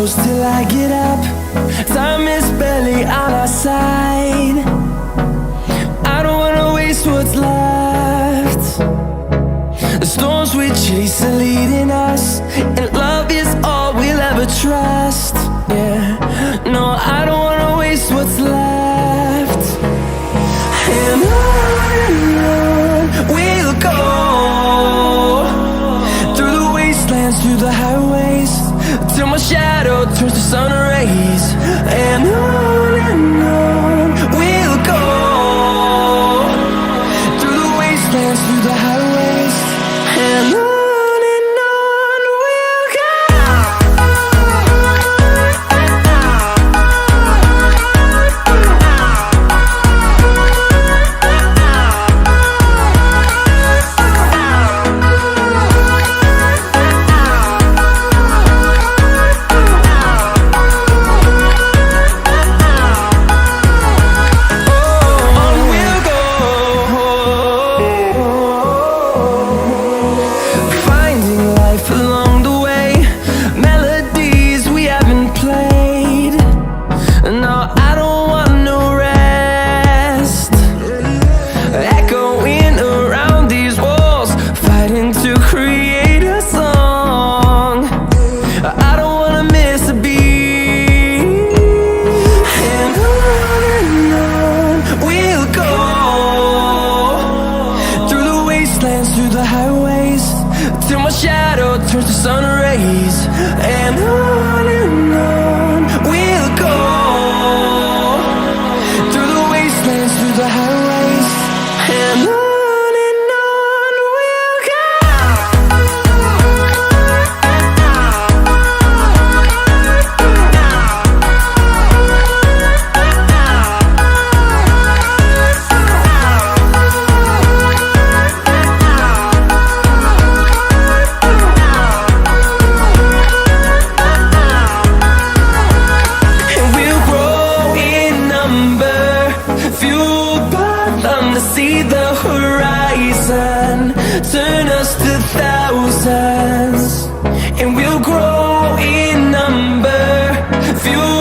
close till I get up. Time is barely on our side. I don't wanna waste what's left. The storms we chase are leading us, and love is all we'll ever trust. Yeah, no, I don't wanna waste what's left. And on we'll go, through the wastelands, through the highways, till my shadow turns to sun rays. And on we'll go, through the wastelands, through the highways, and on we'll go. Through the highways, till my shadow turns to sun rays. And on we'll go, through the wastelands, through the highways, and on we'll go. See the horizon, turn us to thousands, and we'll grow in number. Fuel